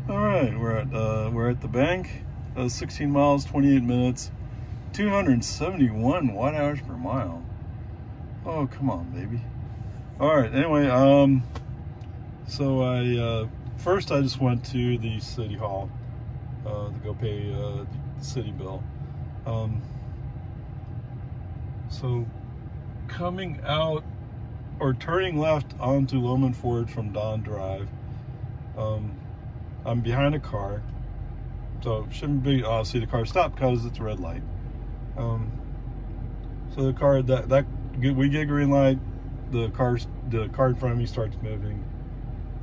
All right, we're at the bank. 16 miles, 28 minutes, 271 watt-hours per mile. Oh, come on, baby. All right. Anyway, so first I just went to the city hall to go pay the city bill. So coming out or turning left onto Loman Ford from Don Drive. I'm behind a car, so it shouldn't be obviously the car stopped because it's a red light. So the car we get green light, the car in front of me starts moving,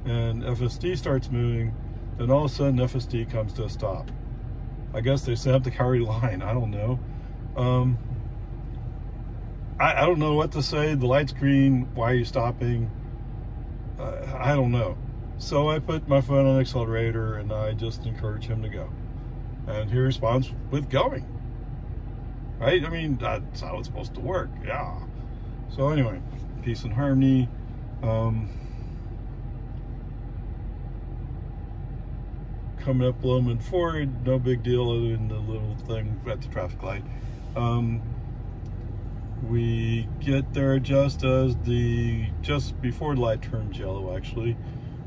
and FSD starts moving. Then all of a sudden FSD comes to a stop. I guess they set up the county line. I don't know. I don't know what to say. The light's green. Why are you stopping? I don't know. So I put my foot on the accelerator and I just encourage him to go. And he responds with going. Right? I mean, that's how it's supposed to work. Yeah. So anyway, peace and harmony. Coming up Loman Ford, no big deal other than the little thing at the traffic light. We get there just before the light turns yellow, actually,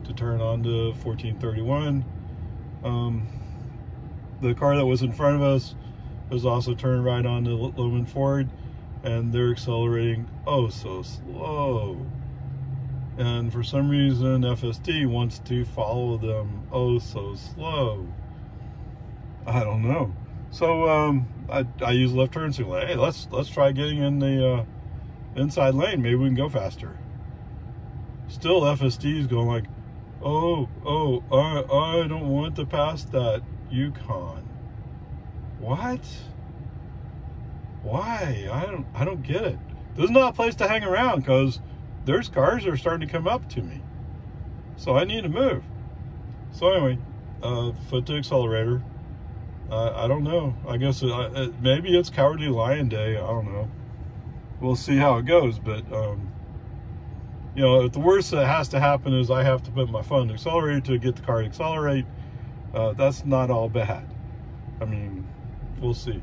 to turn on to 1431. The car that was in front of us was also turned right on to Loman Ford, and they're accelerating oh so slow. And for some reason, FSD wants to follow them oh so slow. I don't know. So I use left turn signal. Hey, let's try getting in the inside lane. Maybe we can go faster. Still, FSD is going like, I don't want to pass that Yukon. What? Why? I don't get it. This is not a place to hang around because there's cars that are starting to come up to me. So I need to move. So anyway, foot to accelerator. I don't know. I guess maybe it's Cowardly Lion Day. I don't know. We'll see how it goes. But, you know, if the worst that has to happen is I have to put my foot on the accelerator to get the car to accelerate, that's not all bad. I mean, we'll see.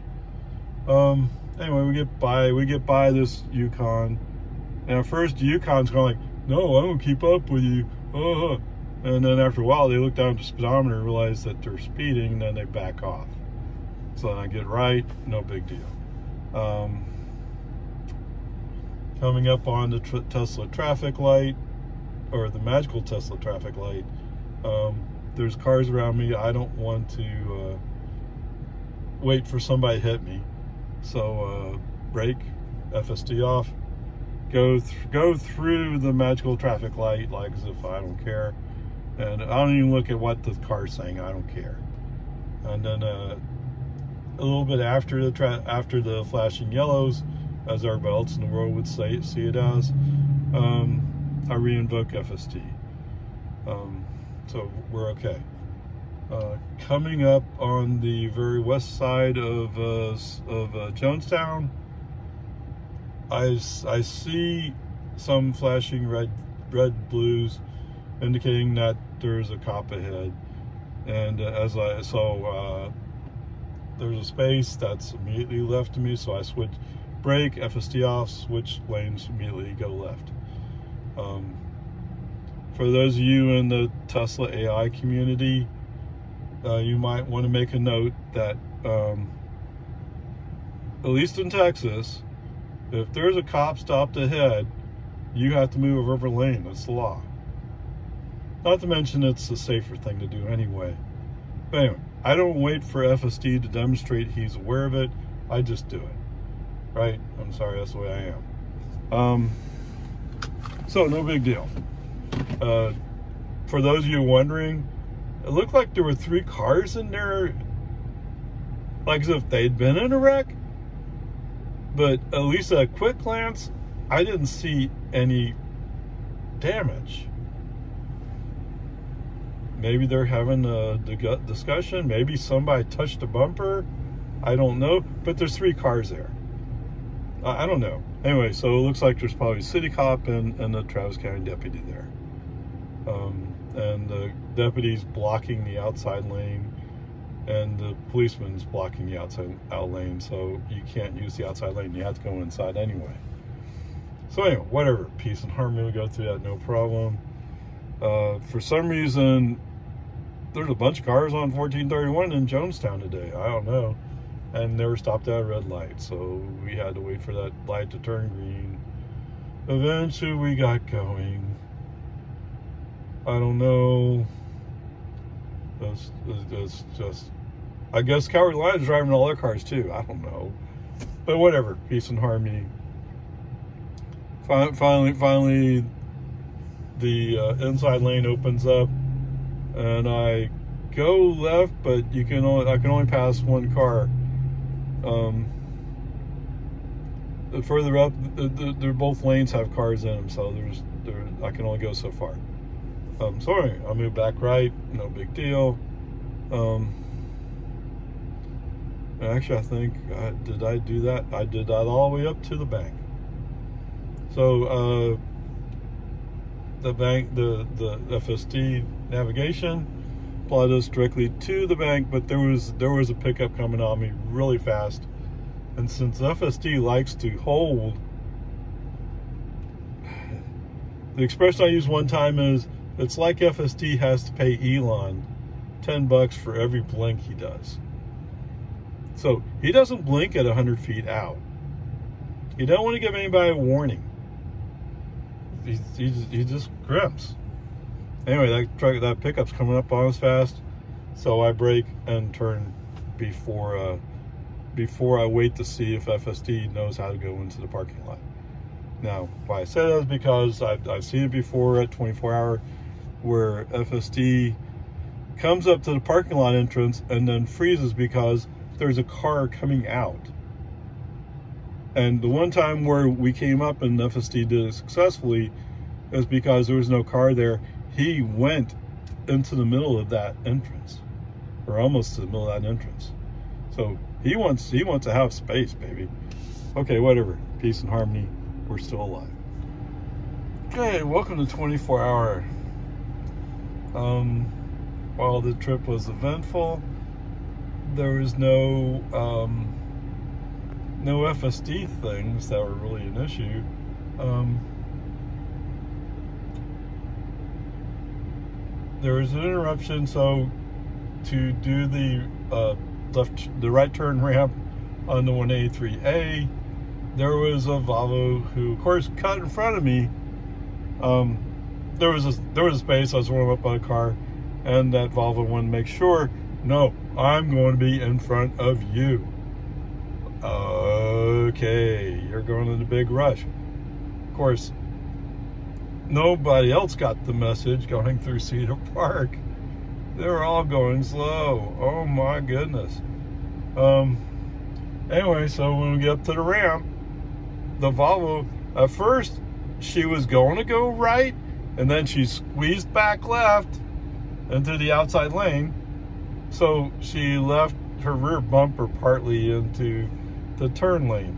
Anyway, we get by this Yukon. And at first, the Yukon's going like, no, I'm going to keep up with you. And then after a while, they look down at the speedometer and realize that they're speeding, and then they back off. So then I get right, no big deal. Coming up on the Tesla traffic light, or the magical Tesla traffic light, there's cars around me. I don't want to wait for somebody to hit me. So brake, FSD off, go through the magical traffic light like as if I don't care. And I don't even look at what the car's saying. I don't care. And then a little bit after the flashing yellows, as everybody else in the world would see it as, I re-invoke FSD. So we're okay. Coming up on the very west side of Jonestown, I see some flashing red blues, indicating that there's a cop ahead. And as I saw, there's a space that's immediately left to me, so I switch brake, FSD off, switch lanes, immediately go left. For those of you in the Tesla AI community, you might want to make a note that at least in Texas, if there's a cop stopped ahead, you have to move over lane. That's the law. Not to mention it's a safer thing to do anyway. But anyway, I don't wait for FSD to demonstrate he's aware of it. I just do it. Right? I'm sorry, that's the way I am. So no big deal. For those of you wondering, it looked like there were 3 cars in there, like as if they'd been in a wreck. But at least at a quick glance, I didn't see any damage. Maybe they're having a discussion. Maybe somebody touched a bumper. I don't know. But there's 3 cars there. I don't know. Anyway, so it looks like there's probably a city cop and a Travis County deputy there. And the deputy's blocking the outside lane, and the policeman's blocking the outside lane, so you can't use the outside lane. You have to go inside anyway. So anyway, whatever, peace and harmony, we go through that, no problem. For some reason, there's a bunch of cars on 1431 in Jonestown today. I don't know. And they were stopped at a red light, so we had to wait for that light to turn green. Eventually we got going. I don't know. It's just, I guess Cowardly Lion's driving all their cars too. I don't know. But whatever, peace and harmony. Finally, the inside lane opens up, and I go left, but I can only pass one car. Further up, they're both lanes have cars in them, so I can only go so far. So anyway, I moved back right, no big deal. Actually, I think, did I do that? I did that all the way up to the bank. So the bank, the FSD navigation applied us directly to the bank, but there was a pickup coming on me really fast, and since FSD likes to hold, the expression I used one time is, it's like FSD has to pay Elon $10 for every blink he does. So he doesn't blink at 100 feet out. You don't want to give anybody a warning. He just crimps. Anyway, that pickup's coming up on us fast, so I brake and turn before I wait to see if FSD knows how to go into the parking lot. Now, why I say that is because I've seen it before at 24-hour, where FSD comes up to the parking lot entrance and then freezes because there's a car coming out. And the one time where we came up and FSD did it successfully is because there was no car there. He went into the middle of that entrance, or almost to the middle of that entrance. So he wants to have space, baby. Okay, whatever. Peace and harmony. We're still alive. Okay, welcome to 24-hour. While the trip was eventful, there was no FSD things that were really an issue. There was an interruption, so to do the right turn ramp on the 183A, there was a Volvo who, of course, cut in front of me. There was a space. I was warming up on a car, and that Volvo wanted to make sure, no, I'm going to be in front of you. Okay, you're going in a big rush. Of course, nobody else got the message going through Cedar Park. They were all going slow. Oh my goodness. Anyway, so when we get up to the ramp, the Volvo, at first, she was going to go right, and then she squeezed back left into the outside lane. So she left her rear bumper partly into the turn lane,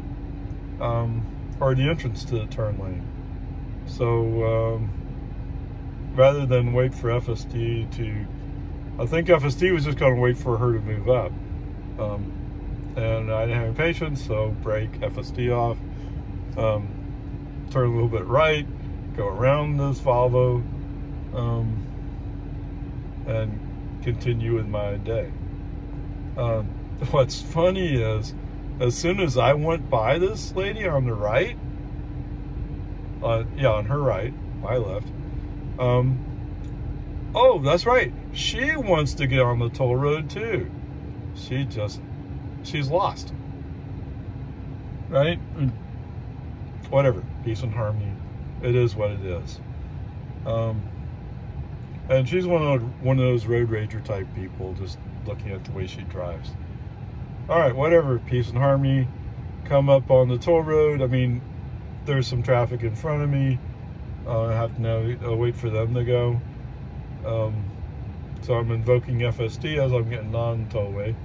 or the entrance to the turn lane. So rather than wait for FSD to, I think FSD was just going to wait for her to move up. And I didn't have any patience, so brake, FSD off, turn a little bit right, go around this Volvo, and continue with my day. What's funny is, as soon as I went by this lady on the right, on her right, my left, oh, that's right, she wants to get on the toll road too. She's lost, right? Whatever, peace and harmony. It is what it is. And she's one of those road rager type people, just looking at the way she drives. All right, whatever, peace and harmony. Come up on the toll road. I mean, there's some traffic in front of me. I have to now wait for them to go. So I'm invoking FSD as I'm getting on the tollway.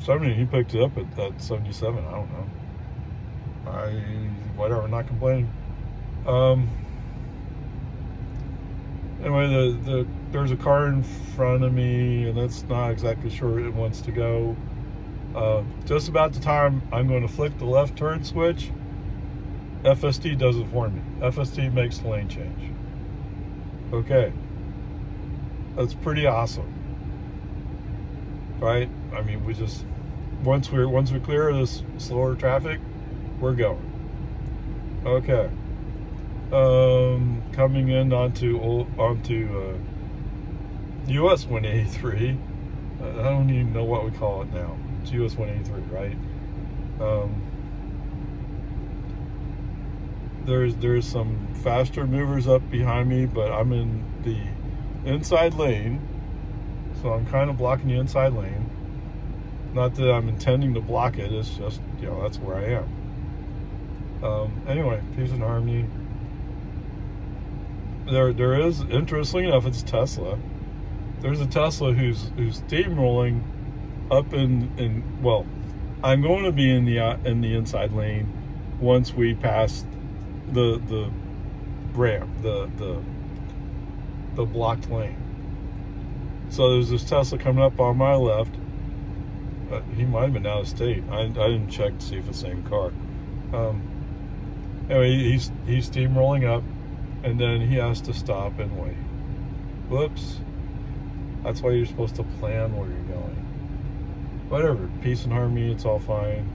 So I mean, he picked it up at 77. I don't know. Whatever, not complaining. Anyway, there's a car in front of me, and that's not exactly sure where it wants to go. Just about the time I'm going to flick the left turn switch, FSD does it for me. FSD makes the lane change. Okay, that's pretty awesome, right? I mean, we just once we clear this slower traffic, we're going. Okay. Coming in onto US 183. I don't even know what we call it now. It's US 183, right? There's some faster movers up behind me, but I'm in the inside lane, so I'm kind of blocking the inside lane. Not that I'm intending to block it, it's just, you know, that's where I am. Anyway, peace and harmony. There is, interestingly enough, it's Tesla. There's a Tesla who's steamrolling up in well, I'm going to be in the inside lane once we pass the ramp, the blocked lane. So there's this Tesla coming up on my left. He might have been out of state. I didn't check to see if it's the same car. Anyway, he's steamrolling up, and then he has to stop and wait. Whoops. That's why you're supposed to plan where you're going. Whatever, peace and harmony, it's all fine.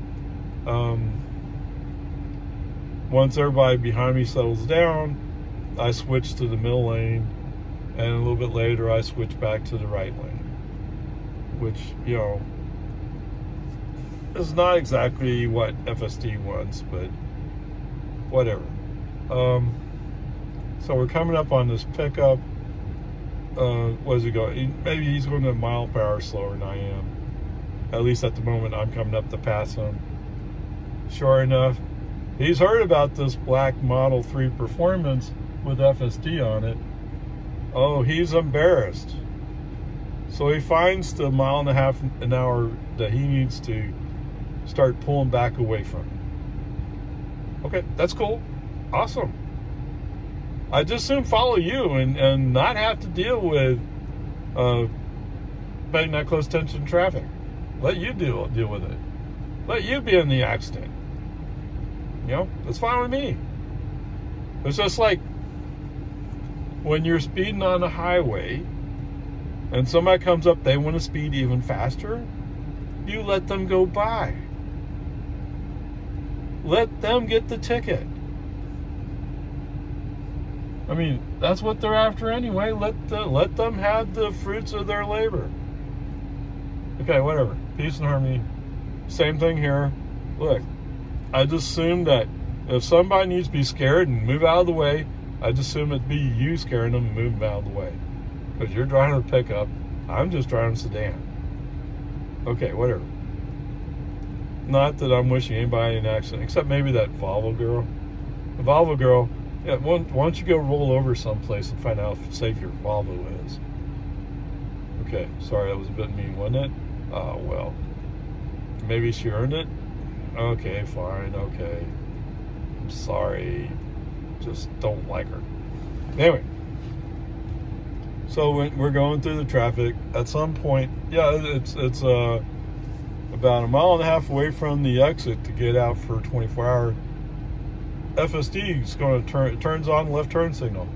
Once everybody behind me settles down, I switch to the middle lane, and a little bit later I switch back to the right lane, which, you know, is not exactly what FSD wants, but whatever. So we're coming up on this pickup. Where's he going? Maybe he's going a mile per hour slower than I am. At least at the moment I'm coming up to pass him. Sure enough, he's heard about this black Model 3 Performance with FSD on it. Oh, he's embarrassed. So he finds the 1.5 miles that he needs to start pulling back away from it. Okay, that's cool. Awesome. I just soon follow you and not have to deal with paying that close attention to traffic. Let you deal with it. Let you be in the accident. You know, that's fine with me. It's just like when you're speeding on the highway and somebody comes up, they want to speed even faster, you let them go by. Let them get the ticket. I mean, that's what they're after anyway. Let them have the fruits of their labor. Okay, whatever. Peace and harmony. Same thing here. Look, I just assume that if somebody needs to be scared and move out of the way, I just assume it'd be you scaring them and moving them out of the way. Because you're driving a pickup, I'm just driving a sedan. Okay, whatever. Not that I'm wishing anybody an accident, except maybe that Volvo girl. The Volvo girl, yeah, why don't you go roll over someplace and find out how safe your Volvo is. Okay, sorry, that was a bit mean, wasn't it? Oh, well. Maybe she earned it? Okay, fine, okay. I'm sorry. Just don't like her. Anyway. So we're going through the traffic. At some point, yeah, it's about 1.5 miles away from the exit to get out for 24-hour. FSD is going to turns on left turn signal.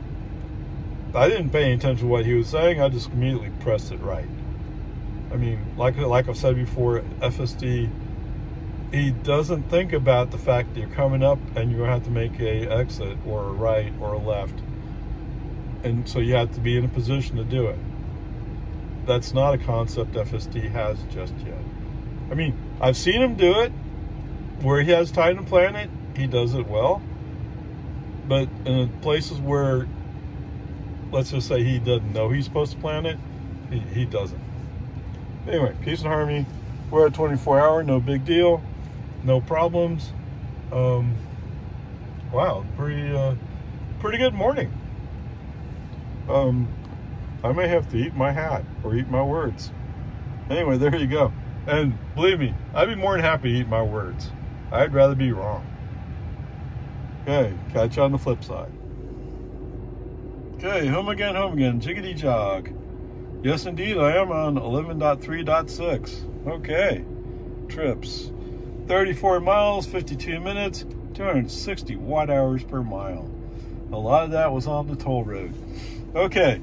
I didn't pay any attention to what he was saying. I just immediately pressed it right. I mean, like I've said before, FSD, he doesn't think about the fact that you're coming up and you're going to have to make a exit or a right or a left. And so you have to be in a position to do it. That's not a concept FSD has just yet. I mean, I've seen him do it where he has time to plan it. He does it well. But in places where, let's just say he doesn't know he's supposed to plan it, he doesn't. Anyway, peace and harmony. We're at 24-hour, no big deal, no problems. Wow, pretty good morning. I may have to eat my hat or eat my words. Anyway, there you go. And believe me, I'd be more than happy to eat my words. I'd rather be wrong. Okay, catch you on the flip side. Okay, home again, jiggity jog. Yes, indeed, I am on 11.3.6. Okay, trips. 34 miles, 52 minutes, 260 watt hours per mile. A lot of that was on the toll road. Okay,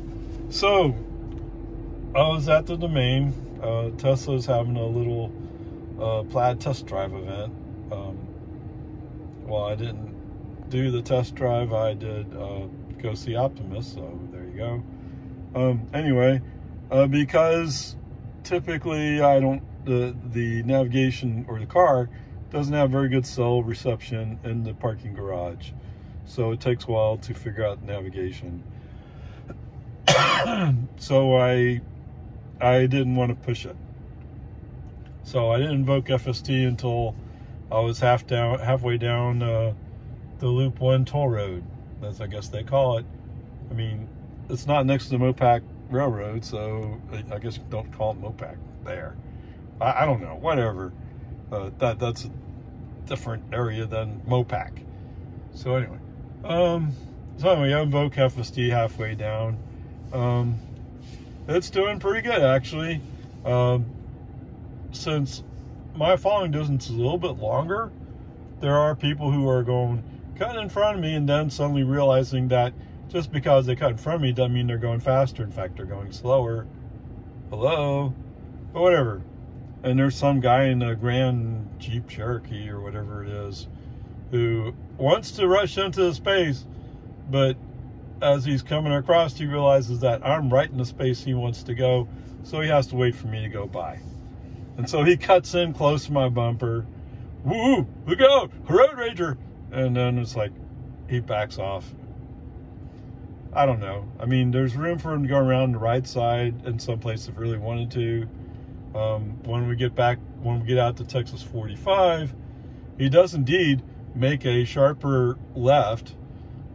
so I was at the Domain. Tesla's having a little plaid test drive event. Well, I didn't do the test drive. I did go see Optimus, so there you go. Anyway, because typically I don't, the navigation or the car doesn't have very good cell reception in the parking garage. So it takes a while to figure out navigation. So I didn't want to push it. So I didn't invoke FSD until I was halfway down the Loop 1 toll road, as I guess they call it. I mean, it's not next to the Mopac Railroad, so I guess don't call it Mopac there. I don't know, whatever. That's a different area than Mopac. So anyway, I invoke FSD halfway down. It's doing pretty good, actually. Since my following distance is a little bit longer, there are people who are cutting in front of me and then suddenly realizing that just because they cut in front of me doesn't mean they're going faster. In fact, they're going slower. Hello? But whatever. And there's some guy in a Grand Jeep Cherokee or whatever it is who wants to rush into the space, but as he's coming across, he realizes that I'm right in the space he wants to go, so he has to wait for me to go by. And so he cuts in close to my bumper. Woo! Look out! Road rager! And then it's like, he backs off. I don't know. I mean, there's room for him to go around the right side in some place if really wanted to. When we get out to Texas 45, he does indeed make a sharper left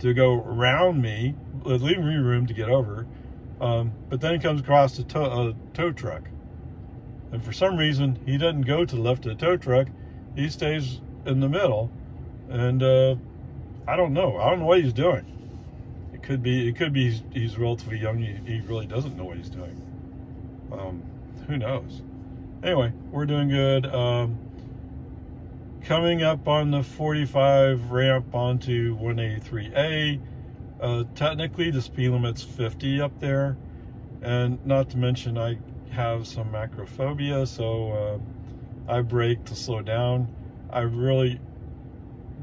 to go around me, leaving me room to get over. But then he comes across a tow truck. And for some reason, he doesn't go to the left of the tow truck. He stays in the middle. And I don't know. I don't know what he's doing. It could be he's relatively young. He really doesn't know what he's doing. Who knows? Anyway, we're doing good. Coming up on the 45 ramp onto 183A. Technically, the speed limit's 50 up there. And not to mention, I have some macrophobia, so I brake to slow down.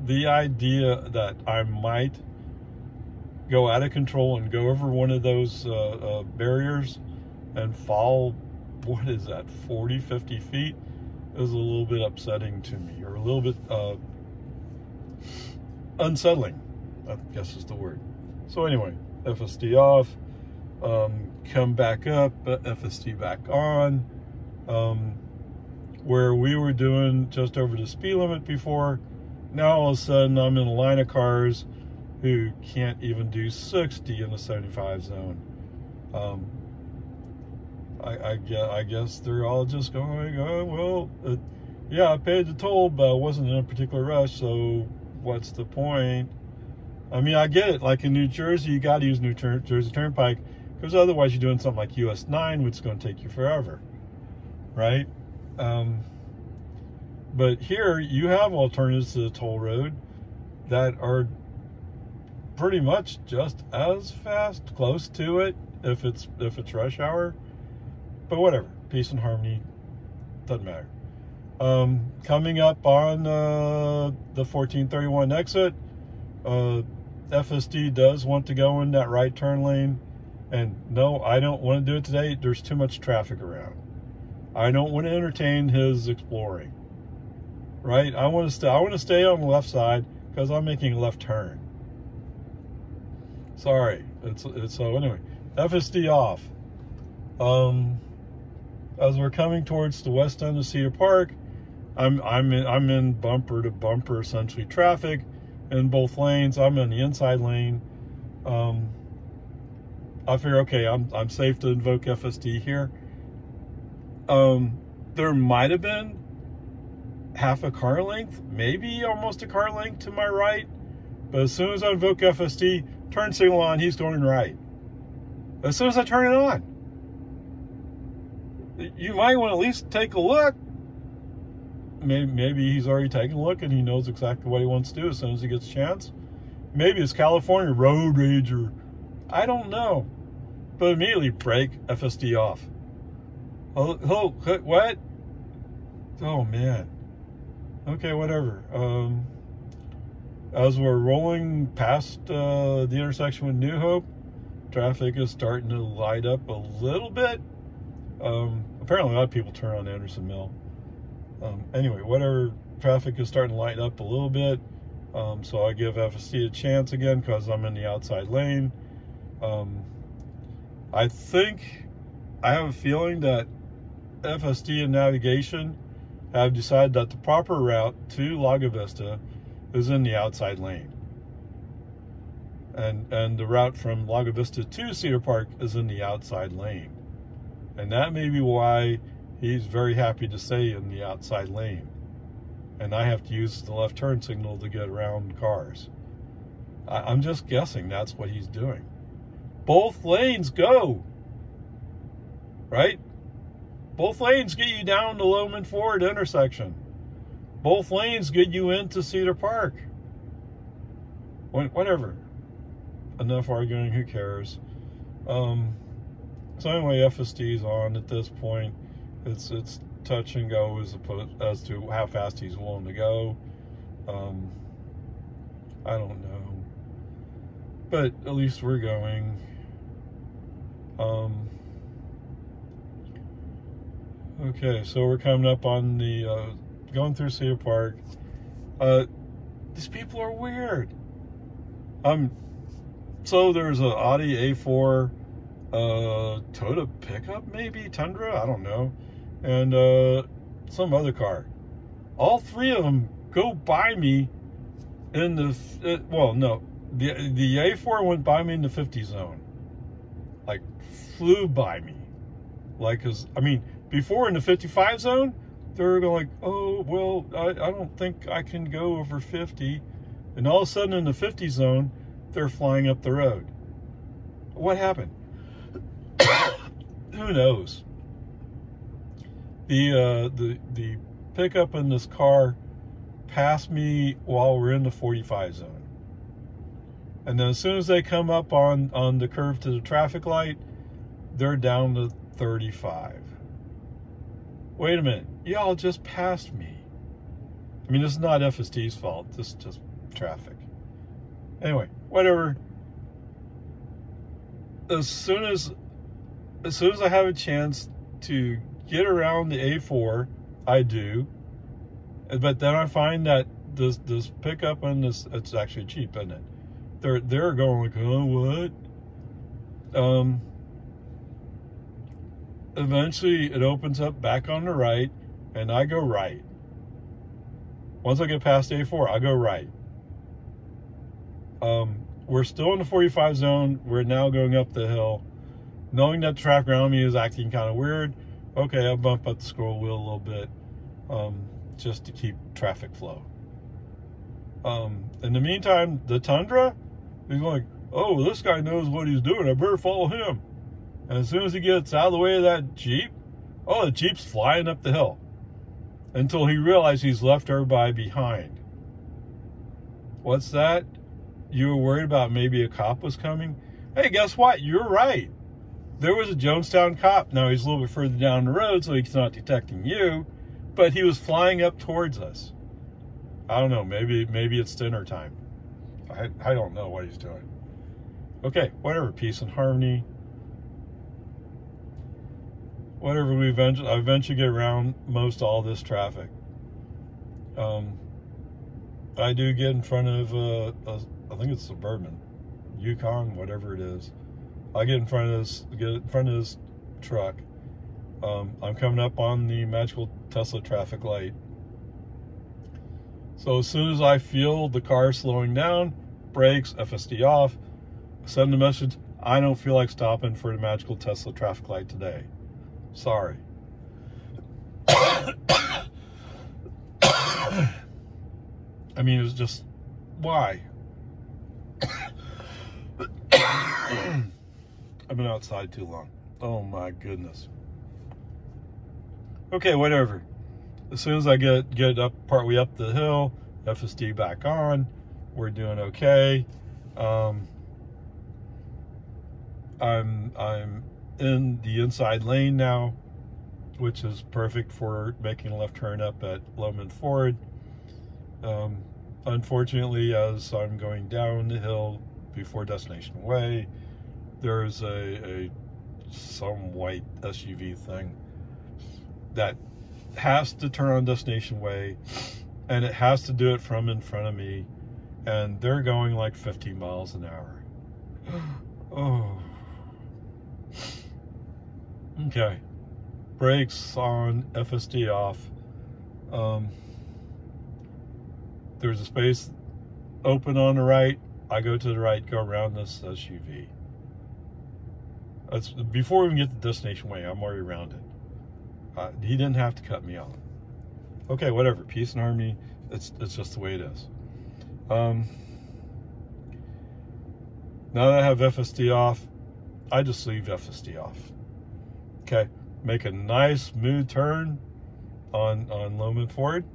The idea that I might go out of control and go over one of those barriers and fall, what is that, 40, 50 feet, is a little bit upsetting to me, or a little bit unsettling, I guess is the word. So anyway, FSD off, come back up, FSD back on, where we were doing just over the speed limit before. Now all of a sudden I'm in a line of cars who can't even do 60 in the 75 zone. I guess they're all just going, oh, well, yeah, I paid the toll, but I wasn't in a particular rush, so what's the point? I mean, I get it. Like in New Jersey, you got to use New Jersey Turnpike, because otherwise you're doing something like US 9, which is going to take you forever, right? But here you have alternatives to the toll road that are pretty much just as fast, close to it, if it's rush hour. But whatever, peace and harmony, doesn't matter. Coming up on the 1431 exit, FSD does want to go in that right turn lane, and no, I don't want to do it today. There's too much traffic around. I don't want to entertain his exploring. Right? I want to stay on the left side because I'm making a left turn. Sorry. So anyway, FSD off. As we're coming towards the west end of Cedar Park, I'm in bumper to bumper essentially traffic in both lanes. I'm in the inside lane. I figure, okay, I'm safe to invoke FSD here. There might have been half a car length, maybe almost a car length to my right, but as soon as I invoke FSD, turn signal on, he's going right. as soon as I turn it on. You might want to at least take a look. Maybe he's already taken a look and he knows exactly what he wants to do as soon as he gets a chance. Maybe it's California road rage, or I don't know. But immediately break FSD off. Oh, what? Oh, man. Okay, whatever. As we're rolling past the intersection with New Hope, traffic is starting to light up a little bit. Apparently a lot of people turn on Anderson Mill. Anyway, whatever, traffic is starting to light up a little bit. So I give FSD a chance again because I'm in the outside lane. I have a feeling that FSD and navigation have decided that the proper route to Lago Vista is in the outside lane. And the route from Lago Vista to Cedar Park is in the outside lane. And that may be why he's very happy to stay in the outside lane. And I have to use the left turn signal to get around cars. I'm just guessing that's what he's doing. Both lanes go, right? Both lanes get you down to Loman Ford intersection. Both lanes get you into Cedar Park. Whatever. Enough arguing, who cares? So anyway, FSD's on at this point. It's touch and go as to how fast he's willing to go. I don't know, but at least we're going. Okay, so we're coming up on the going through Cedar Park. These people are weird. So there's an Audi A4 Toyota pickup, maybe Tundra, I don't know, and some other car. All three of them go by me in the well, no, the A4 went by me in the 50 zone, like flew by me, like, cause I mean before in the 55 zone they were going like, oh well, I don't think I can go over 50, and all of a sudden in the 50 zone they're flying up the road. What happened? Who knows? The pickup in this car passed me while we're in the 45 zone. And then as soon as they come up on the curve to the traffic light, they're down to 35. Wait a minute, y'all just passed me. I mean, this is not FSD's fault, this is just traffic. Anyway, whatever. As soon as I have a chance to get around the A4, I do. But then I find that this pickup and this, it's actually cheap, isn't it? They're going like, oh, what? Eventually it opens up back on the right, and I go right. Once I get past A4, I go right. We're still in the 45 zone. We're now going up the hill. Knowing that the traffic around me is acting kind of weird, okay, I'll bump up the scroll wheel a little bit, just to keep traffic flow. In the meantime, the Tundra, he's like, oh, this guy knows what he's doing, I better follow him. And as soon as he gets out of the way of that Jeep, oh, the Jeep's flying up the hill. Until he realized he's left everybody behind. What's that? You were worried about maybe a cop was coming? Hey, guess what? You're right. There was a Jonestown cop. Now he's a little bit further down the road, so he's not detecting you, but he was flying up towards us. I don't know, maybe it's dinner time. I don't know what he's doing. Okay, whatever, peace and harmony. Whatever, I eventually get around most all this traffic. I do get in front of I think it's Suburban, Yukon, whatever it is. I get in front of this truck. I'm coming up on the magical Tesla traffic light. So as soon as I feel the car slowing down, brakes, FSD off, send a message, I don't feel like stopping for the magical Tesla traffic light today. Sorry. I mean, it's just, why? I've been outside too long. Oh my goodness. Okay, whatever. As soon as I get up partway up the hill, FSD back on, we're doing okay. I'm in the inside lane now, which is perfect for making a left turn up at Lowman Ford. Unfortunately, as I'm going down the hill before Destination Way, there's some white SUV thing that has to turn on Destination Way, and it has to do it from in front of me, and they're going like 50 miles an hour. Oh. Okay. Brakes on, FSD off. There's a space open on the right. I go to the right, go around this SUV. That's before we even get to Destination Way. I'm already around it. He didn't have to cut me off. Okay, whatever. Peace and harmony. It's just the way it is. Now that I have FSD off, I just leave FSD off. Okay, make a nice smooth turn on Lowman Ford.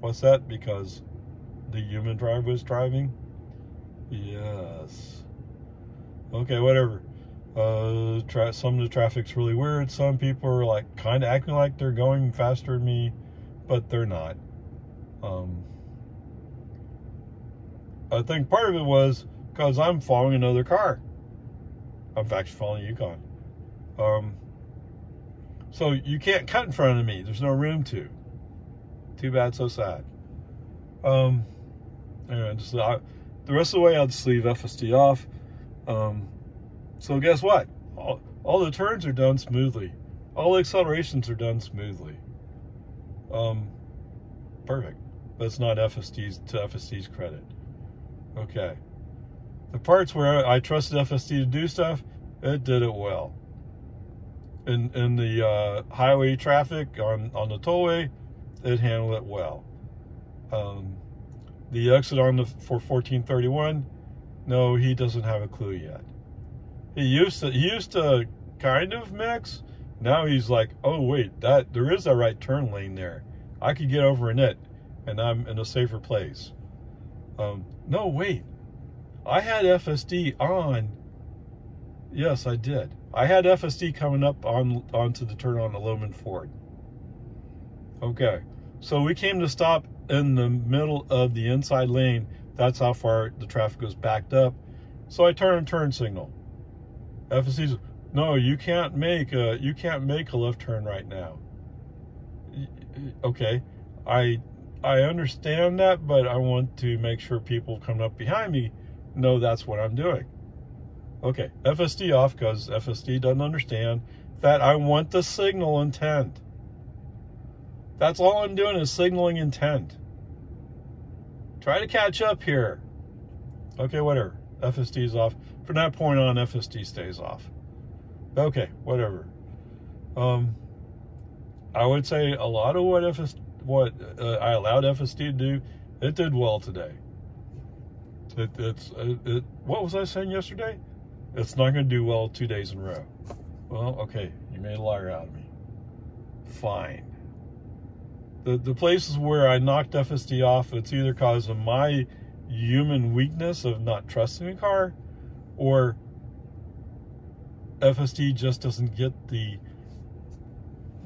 What's that? Because the human driver was driving? Yes. Okay, whatever. Some of the traffic's really weird. Some people are like kind of acting like they're going faster than me, but they're not. I think part of it was because I'm following another car. I'm actually following Yukon. So you can't cut in front of me. There's no room to. Too bad, so sad. Anyway, the rest of the way I'll just leave FSD off. So guess what? All the turns are done smoothly. All the accelerations are done smoothly. Perfect. That's not FSD's credit. Okay. The parts where I trusted FSD to do stuff, it did it well. In the highway traffic on the tollway, it handled it well. The exit for 1431, no, he doesn't have a clue yet. He used to kind of mix. Now he's like, oh wait, there is a right turn lane there. I could get over in it, and I'm in a safer place. No, wait, I had FSD on. Yes, I did. I had FSD coming up onto the turn on the Lowman Ford. Okay, so we came to stop in the middle of the inside lane. That's how far the traffic was backed up. So I turn signal. FSD's, no, you can't make a left turn right now. Okay, I understand that, but I want to make sure people coming up behind me know that's what I'm doing. Okay, FSD off, because FSD doesn't understand that I want the signal intent. That's all I'm doing is signaling intent. Try to catch up here. Okay, whatever. FSD's off. From that point on, FSD stays off. Okay, whatever. I would say a lot of what I allowed FSD to do, it did well today. What was I saying yesterday? It's not going to do well 2 days in a row. Well, okay, you made a liar out of me. Fine. The places where I knocked FSD off, it's either because of my human weakness of not trusting a car, or FSD just doesn't get the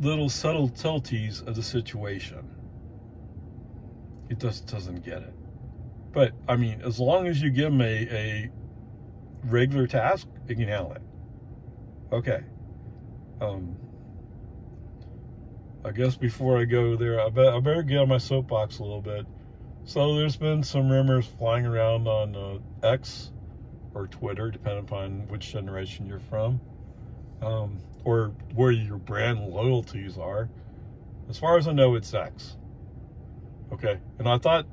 little subtleties of the situation. It just doesn't get it. But, I mean, as long as you give them a regular task, it can handle it. Okay. I guess before I go there, I better get on my soapbox a little bit. So there's been some rumors flying around on X or Twitter, depending upon which generation you're from, or where your brand loyalties are. As far as I know, it's X. Okay, and I thought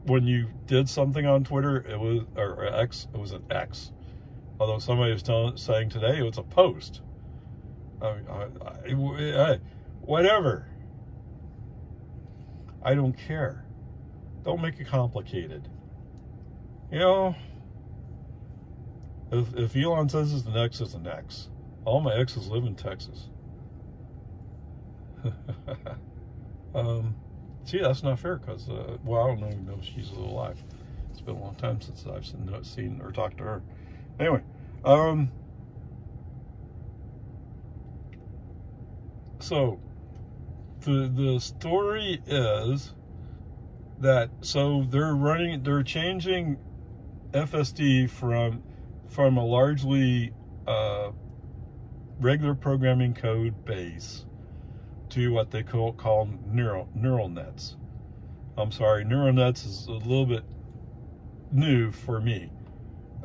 when you did something on Twitter, it was or X, it was an X. Although somebody was saying today it was a post. Whatever. I don't care. Don't make it complicated. You know, If Elon says it's an X, it's an X. All my exes live in Texas. See, that's not fair because, well, I don't even know if she's still alive. It's been a long time since I've seen or talked to her. Anyway, so the story is that, so they're changing FSD from a largely regular programming code base to what they call neural nets. I'm sorry, neural nets is a little bit new for me.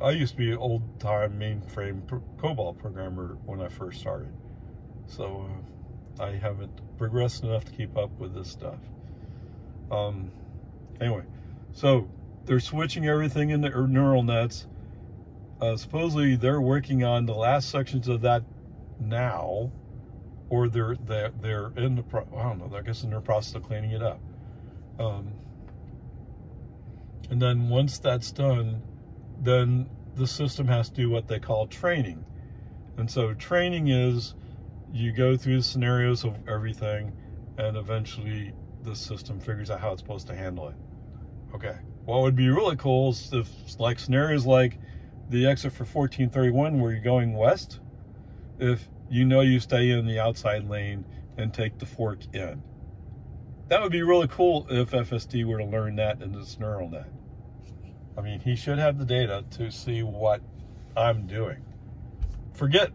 I used to be an old-time mainframe COBOL programmer when I first started, so I haven't progressed enough to keep up with this stuff. Anyway, so they're switching everything into neural nets. Supposedly they're working on the last sections of that now, or they're in the I don't know, I guess in their process of cleaning it up. And then once that's done, then the system has to do what they call training. And so training is you go through the scenarios of everything, and eventually the system figures out how it's supposed to handle it. Okay, what would be really cool is if, like, scenarios like the exit for 1431 where you're going west, if you know you stay in the outside lane and take the fork in. That would be really cool if FSD were to learn that in this neural net. I mean, he should have the data to see what I'm doing. Forget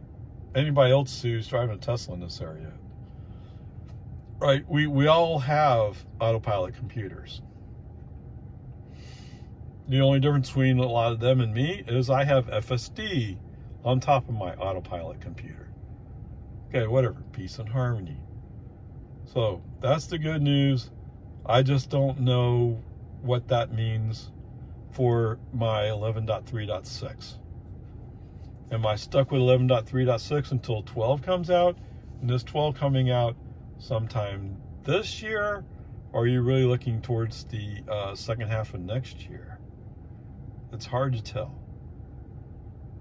anybody else who's driving a Tesla in this area. Right, we all have autopilot computers. The only difference between a lot of them and me is I have FSD on top of my autopilot computer. Okay, whatever, peace and harmony. So that's the good news. I just don't know what that means for my 11.3.6. Am I stuck with 11.3.6 until 12 comes out? And this 12 coming out sometime this year? Or are you really looking towards the second half of next year? It's hard to tell.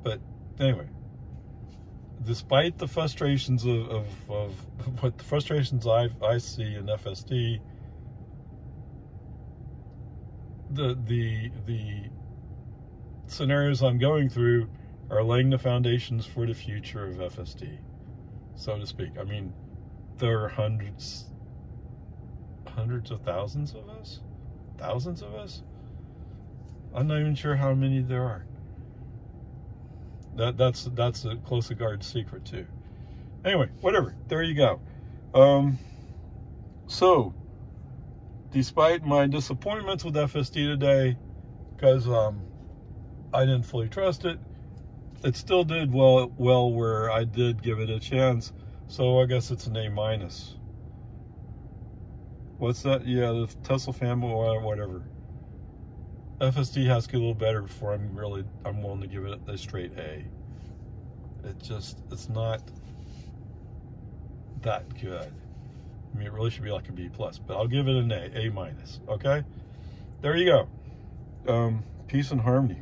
But anyway, despite the frustrations of what the frustrations I see in FSD, the scenarios I'm going through are laying the foundations for the future of FSD, so to speak. I mean, there are hundreds of thousands of us, thousands of us. I'm not even sure how many there are. That's a closely guarded secret too. Anyway, whatever. There you go. So, despite my disappointments with FSD today, because I didn't fully trust it, it still did well where I did give it a chance. So I guess it's an A-. What's that? Yeah, the Tesla family or whatever. FSD has to get a little better before I'm willing to give it a straight A. It's not that good. I mean, it really should be like a B+, but I'll give it an A-. Okay? There you go. Peace and harmony.